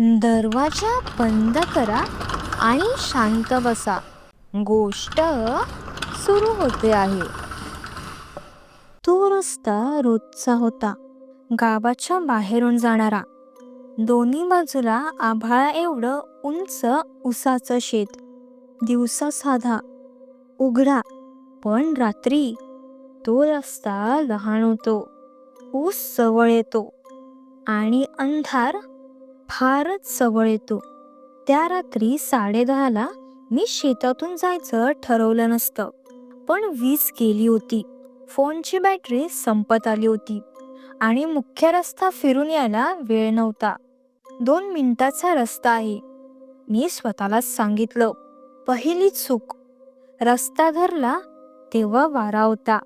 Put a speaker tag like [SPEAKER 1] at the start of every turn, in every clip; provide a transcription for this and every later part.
[SPEAKER 1] दरवाजा बंद करा आणि शांत बसा. गोष्ट सुरू होते आहे. तो रस्ता रोजचा होता, गावाच्या बाहेरून जाणारा. दोन्ही बाजूला आभाळा एवढं उंच उसाचं शेत. दिवसा साधा उघडा, पण रात्री तो रस्ता लहान होतो. ऊस जवळ येतो आणि अंधार फारच जवळ येतो. त्या रात्री 10:30ला मी शेतातून जायचं ठरवलं नसतं, पण वीज गेली होती. फोनची बॅटरी संपत आली होती आणि मुख्य रस्ता फिरून यायला वेळ नव्हता. 2 मिनिटाचा रस्ता आहे, मी स्वतःलाच सांगितलं. पहिली चूक. रस्ता धरला तेव्हा वारा होता.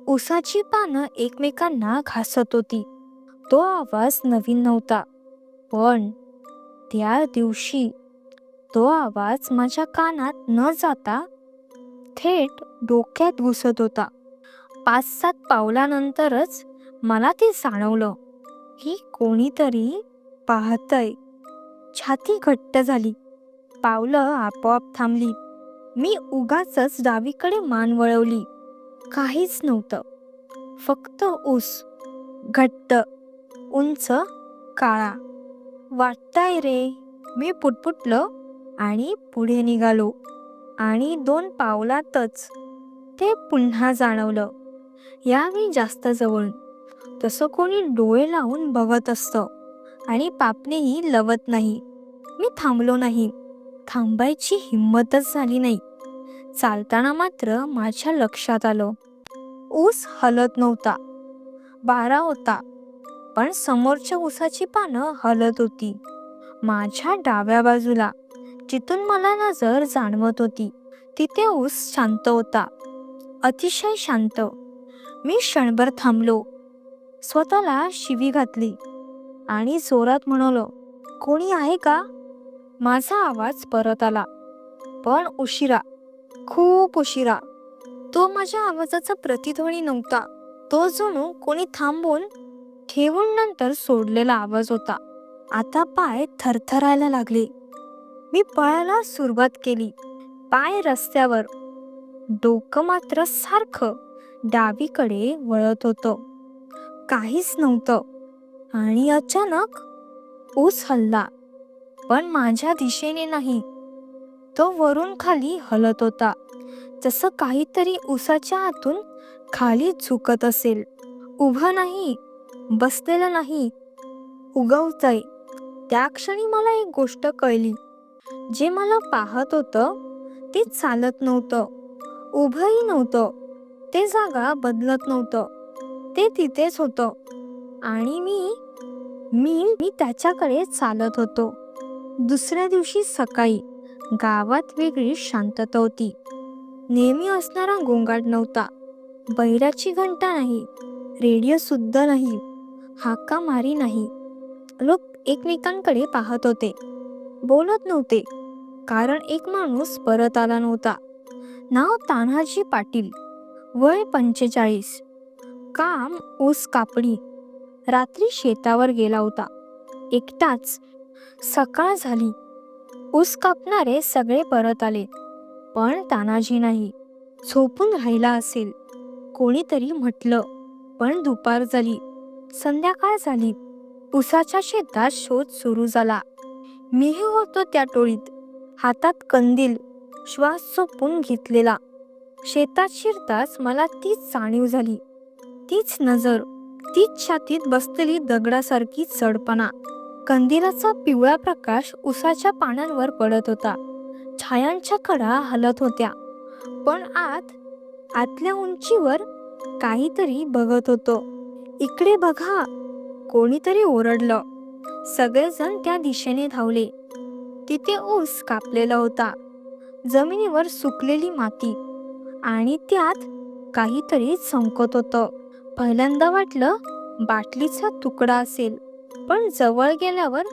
[SPEAKER 1] उसाची पानं एकमेकांना घासत होती. तो आवाज नवीन नव्हता, पण त्या दिवशी तो आवाज माझ्या कानात न जाता थेट डोक्यात घुसत होता. 5-7 पावलानंतरच मला ते जाणवलं की कोणीतरी पाहतंय. छाती घट्ट झाली, पावलं आपोआप थांबली. मी उगाचच डावीकडे मान वळवली. काहीच नव्हतं, फक्त ऊस, घट्ट, उंच, काळा. वाटतंय रे, मी पुटपुटलं आणि पुढे निघालो. आणि 2 पावलातच ते पुन्हा जाणवलं, यावेळी जास्त जवळून. तसं कोणी डोळे लावून बघत असतं आणि पापणेही लवत नाही. मी थांबलो नाही, थांबायची हिंमतच झाली नाही. चालताना मात्र माझ्या लक्षात आलं, ऊस हलत नव्हता. वारा होता, पण समोरच्या ऊसाची पानं हलत होती. माझ्या डाव्या बाजूला, जिथून मला नजर जाणवत होती, तिथे ऊस शांत होता, अतिशय शांत. मी क्षणभर थांबलो, स्वतःला शिवी घातली आणि जोरात म्हणालो, कोणी आहे का? माझा आवाज परत आला, पण उशिरा, खूप उशिरा. तो माझ्या आवाजाचा प्रतिध्वनी नव्हता. तो जणू कोणी थांबून ठेवून नंतर सोडलेला आवाज होता. आता पाय थरथरायला लागले. मी पळायला सुरुवात केली. पाय रस्त्यावर, डोकं मात्र सारखं डावीकडे वळत होतं. काहीच नव्हतं. आणि अचानक ऊस हलला, पण माझ्या दिशेने नाही. तो वरून खाली हलत होता, जसं काहीतरी ऊसाच्या आतून खाली झुकत असेल. उभं नाही, बसलेलं नाही, उगवतंय. त्या क्षणी मला एक गोष्ट कळली. जे मला पाहत होतं ते चालत नव्हतं, उभंही नव्हतं. ते जागा बदलत नव्हतं, ते तिथेच होतं. आणि मी मी मी त्याच्याकडे चालत होतो. दुसऱ्या दिवशी सकाळी गावात वेगळी शांतता होती. नेहमी असणारा गोंगाट नव्हता. बैलाची घंटा नाही, रेडिओ सुद्धा नाही, हाका मारी नाही. लोक एकमेकांकडे पाहत होते, बोलत नव्हते, कारण एक माणूस परत आला नव्हता. नाव तान्हाजी पाटील, वय 45, काम ऊस कापणी. रात्री शेतावर गेला होता, एकटाच. सकाळ झाली, ऊस कापणारे सगळे परत आले, पण तानाजी नाही. झोपून राहिला असेल, कोणीतरी म्हटलं. पण दुपार झाली, संध्याकाळ झाली. ऊसाच्या शेतात शोध सुरू झाला. मीही होतो त्या टोळीत, हातात कंदील, श्वास चोपून घेतलेला. शेतात शिरताच मला तीच जाणीव झाली, तीच नजर, तीच छातीत बसलेली दगडासारखी जडपणा. कंदिलाचा पिवळा प्रकाश उसाच्या पानांवर पडत होता. छायांच्या कडा हलत होत्या, पण आतल्या उंचीवर काहीतरी बघत होतं. इकडे बघा, कोणीतरी ओरडलं. सगळेजण त्या दिशेने धावले. तिथे ऊस कापलेला होता, जमिनीवर सुकलेली माती, आणि त्यात काहीतरी चमकत होतं. पहिल्यांदा वाटलं बाटलीचा तुकडा असेल, पण जवळ गेल्यावर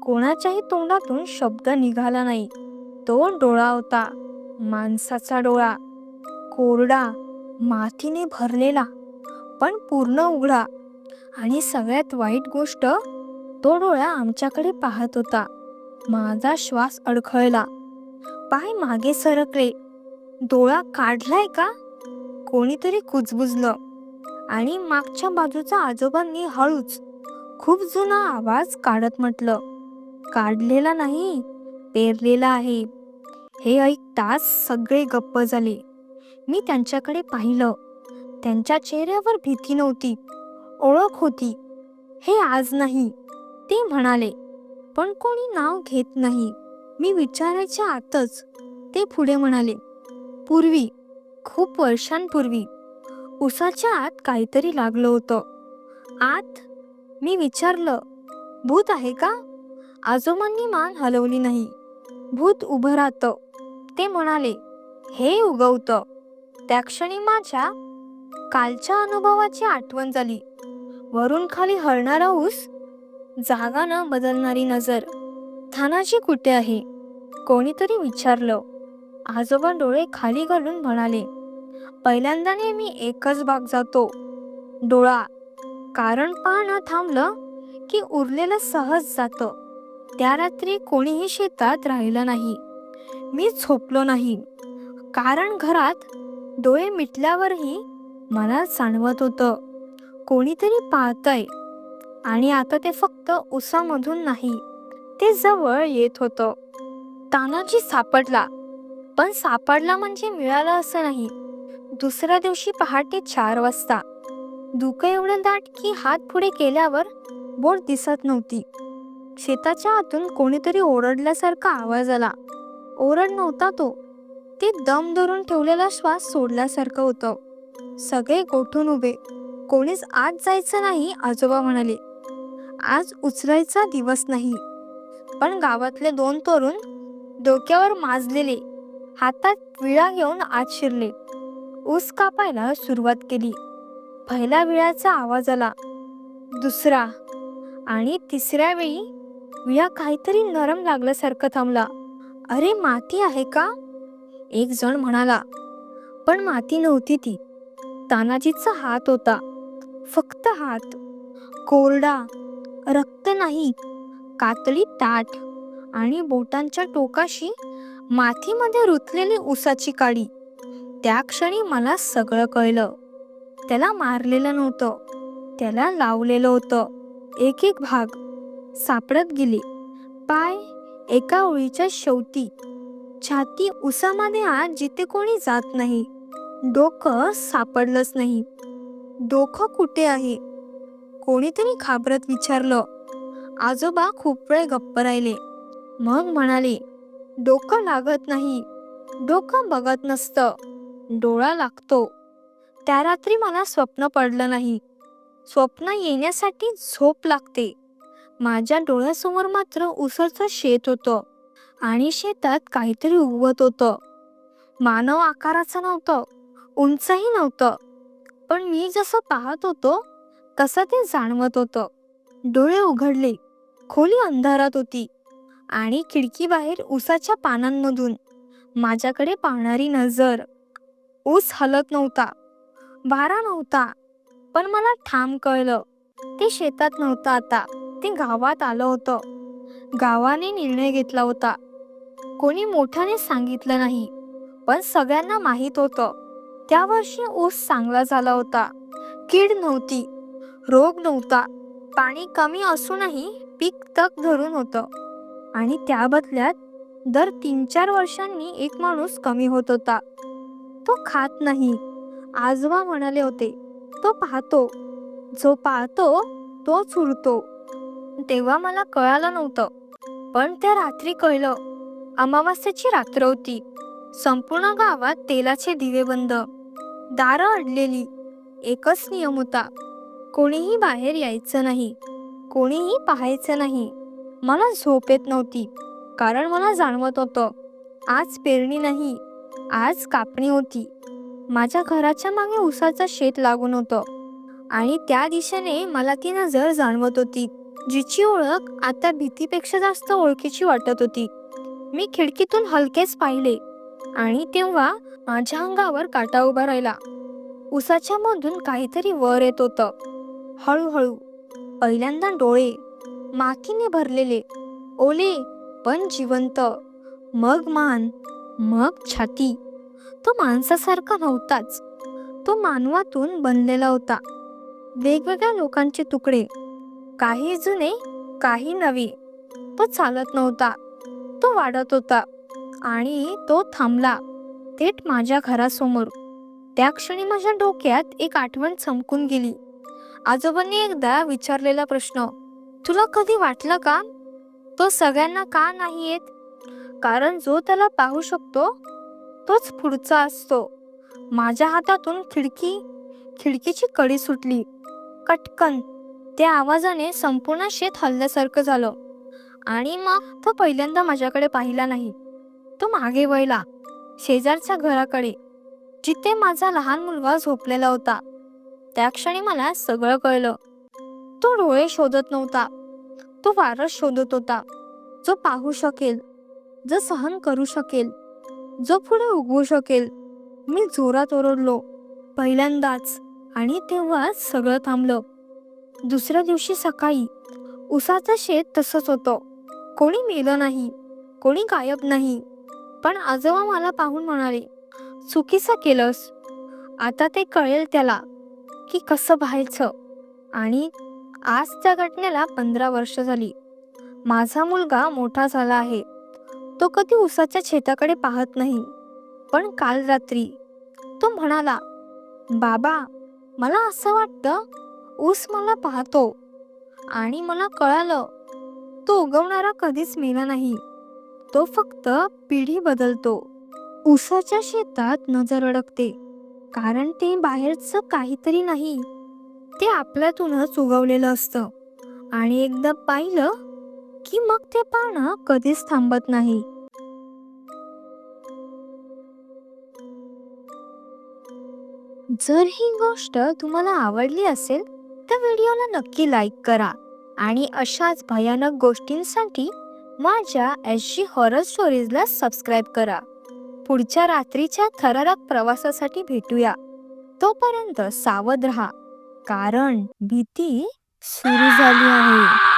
[SPEAKER 1] कोणाच्याही तोंडातून शब्द निघाला नाही. तो डोळा होता, माणसाचा डोळा, कोरडा, मातीने भरलेला, पण पूर्ण उघडा. आणि सगळ्यात वाईट गोष्ट, तो डोळा आमच्याकडे पाहत होता. माझा श्वास अडखळला. पाय मागे सरकले. डोळा काढलाय का, कोणीतरी कुजबुजलं. आणि मागच्या बाजूच्या आजोबांनी हळूच खूप जुना आवाज काढत म्हटलं, काढलेला नाही, पेरलेला आहे. हे ऐकताच सगळे गप्प झाले. मी त्यांच्याकडे पाहिलं. त्यांच्या चेहऱ्यावर भीती नव्हती, ओळख होती. हे आज नाही, ते म्हणाले, पण कोणी नाव घेत नाही. मी विचारायच्या आतच ते पुढे म्हणाले, पूर्वी, खूप वर्षांपूर्वी उसाच्या आत काहीतरी लागलं होतं. आत? मी विचारलं, भूत आहे का? आजोबांनी मान हलवली नाही. भूत उभं राहतं, ते म्हणाले. हे उगवतं. त्या क्षणी माझ्या कालच्या अनुभवाची आठवण झाली. वरून खाली हलणारा ऊस, जागा न बदलणारी नजर. थानाजी कुठे आहे? कोणीतरी विचारलं. आजोबा डोळे खाली घालून म्हणाले, पहिल्यांदा नेहमी एकच भाग जातो, डोळा. कारण पाहणं थांबलं की उरलेलं सहज जातं. त्या रात्री कोणीही शेतात राहिलं नाही. मी झोपलो नाही. कारण घरात डोळे मिटल्यावरही मला जाणवत होतं, कोणीतरी पाहतंय. आणि आता ते फक्त उसामधून नाही, ते जवळ येत होतं. तानाजी सापडला. पण सापडला म्हणजे मिळाला असं नाही. दुसऱ्या दिवशी पहाटे 4 वाजता. धुकं एवढं दाट की हात पुढे केल्यावर बोट दिसत नव्हती. शेताच्या आतून कोणीतरी ओरडल्यासारखा आवाज आला. ओरड नव्हता तो, ते दम धरून ठेवलेला श्वास सोडल्यासारखं होतं. सगळे गोठून उभे. कोणीच आत जायचं नाही, आजोबा म्हणाले. आज उचलायचा दिवस नाही. पण गावातले 2 तरुण डोक्यावर माजलेले, हातात विळा घेऊन आत शिरले. ऊस कापायला सुरुवात केली. पहिल्या विळ्याचा आवाज आला. दुसरा आणि तिसऱ्या वेळी विळा काहीतरी नरम लागल्यासारखं थांबला. अरे, माती आहे का? एक जण म्हणाला. पण माती नव्हती ती. तानाजीचा हात होता. फक्त हात. कोरडा, रक्त नाही, कातडी ताठ. आणि बोटांच्या टोकाशी मातीमध्ये रुतलेली उसाची काडी. त्या क्षणी मला सगळं कळलं. त्याला मारलेलं नव्हतं, त्याला लावलेलं होतं. एक एक भाग सापडत गेले. पाय एका ओळीच्या शेवटी, छाती उसामध्ये आत जिथे कोणी जात नाही. डोकं सापडलंच नाही. डोकं कुठे आहे? कोणीतरी घाबरत विचारलं. आजोबा खूप वेळ गप्प राहिले. मग म्हणाले, डोकं लागत नाही, डोकं बघत नसतं, डोळा लागतो. त्या रात्री मला स्वप्न पडलं नाही. स्वप्न येण्यासाठी झोप लागते. माझ्या डोळ्यासमोर मात्र उसाचं शेत होतं. आणि शेतात काहीतरी उगवत होतं. मानव आकाराचं नव्हतं, उंचही नव्हतं. पण मी जसं पाहत होतो तसं ते जाणवत होतं. डोळे उघडले. खोली अंधारात होती. आणि खिडकीबाहेर उसाच्या पानांमधून माझ्याकडे पाहणारी नजर. ऊस हलत नव्हता, वारा नव्हता. पण मला ठाम कळलं, ते शेतात नव्हतं आता, ते गावात आलं होतं. गावाने निर्णय घेतला होता. कोणी मोठ्याने सांगितलं नाही, पण सगळ्यांना माहीत होतं. त्या वर्षी ऊस चांगला झाला होता. कीड नव्हती, रोग नव्हता. पाणी कमी असूनही पीक तग धरून होतं. आणि त्या बदल्यात दर 3-4 वर्षांनी एक माणूस कमी होत होता. तो खात नाही, आजोबा म्हणाले होते. तो पाहतो. जो पाहतो तोच उरतो. तेव्हा मला कळालं नव्हतं. पण त्या रात्री कळलं. अमावास्येची रात्र होती. संपूर्ण गावात तेलाचे दिवे बंद, दारं अडलेली. एकच नियम होता, कोणीही बाहेर यायचं नाही, कोणीही पाहायचं नाही. मला झोप येत नव्हती. कारण मला जाणवत होतं, आज पेरणी नाही, आज कापणी होती. माझ्या घराच्या मागे उसाचं शेत लागून होतं. आणि त्या दिशेने मला ती नजर जाणवत होती, जिची ओळख आता भीतीपेक्षा जास्त ओळखीची वाटत होती. मी खिडकीतून हलकेच पाहिले. आणि तेव्हा माझ्या अंगावर काटा उभा राहिला. उसाच्या मधून काहीतरी वर येत होतं, हळूहळू. पहिल्यांदा डोळे, मातीने भरलेले, ओले पण जिवंत. मग मान, मग छाती. तो माणसासारखा नव्हताच, तो मानवातून बनलेला होता. वेगवेगळ्या लोकांचे तुकडे, काही जुने, काही नवे. तो चालत नव्हता, तो वाढत होता. आणि तो थांबला थेट माझ्या घरासमोर. त्या क्षणी माझ्या डोक्यात एक आठवण चमकून गेली. आजोबांनी एकदा विचारलेला प्रश्न, तुला कधी वाटलं का तो सगळ्यांना का नाही येत? कारण जो त्याला पाहू शकतो तोच पुढचा असतो. माझ्या हातातून खिडकीची कडी सुटली. कटकन. त्या आवाजाने संपूर्ण शेत हलल्यासारखं झालं. आणि मग तो पहिल्यांदा माझ्याकडे पाहिला नाही. तो मागे वळला, शेजारच्या घराकडे, जिथे माझा लहान मुलगा झोपलेला होता. त्या क्षणी मला सगळं कळलं. तो डोळे शोधत नव्हता, तो वारस शोधत होता, जो पाहू शकेल, जो सहन करू शकेल, जो पुढे उगवू शकेल. मी जोरात ओरडलो, पहिल्यांदाच. आणि तेव्हा सगळं थांबलं. दुसऱ्या दिवशी सकाळी उसाचं शेत तसंच होतं. कोणी मेलं नाही, कोणी गायब नाही. पण आजोबा मला पाहून म्हणाले, चुकीचं केलंस. आता ते कळेल त्याला की कसं व्हायचं. आणि आज त्या घटनेला 15 वर्ष झाली. माझा मुलगा मोठा झाला आहे. तो कधी उसाच्या शेताकडे पाहत नाही. पण काल रात्री तो म्हणाला, बाबा, मला असं वाटतं ऊस मला पाहतो. आणि मला कळालं, तो उगवणारा कधीच मेला नाही, तो फक्त पिढी बदलतो. ऊसाच्या शेतात नजर अडकते, कारण ते बाहेरचं काहीतरी नाही, ते आपल्यातूनच उगवलेलं असतं. आणि एकदा पाहिलं की मग ते पाहणं कधीच थांबत नाही. जर ही गोष्ट तुम्हाला आवडली असेल तर व्हिडिओला नक्की लाईक करा. आणि अशाच भयानक गोष्टींसाठी माझ्या SG हॉरर स्टोरीजला सबस्क्राईब करा. पुढच्या रात्रीच्या थरारक प्रवासासाठी भेटूया. तोपर्यंत सावध राहा, कारण भीती सुरू झाली आहे.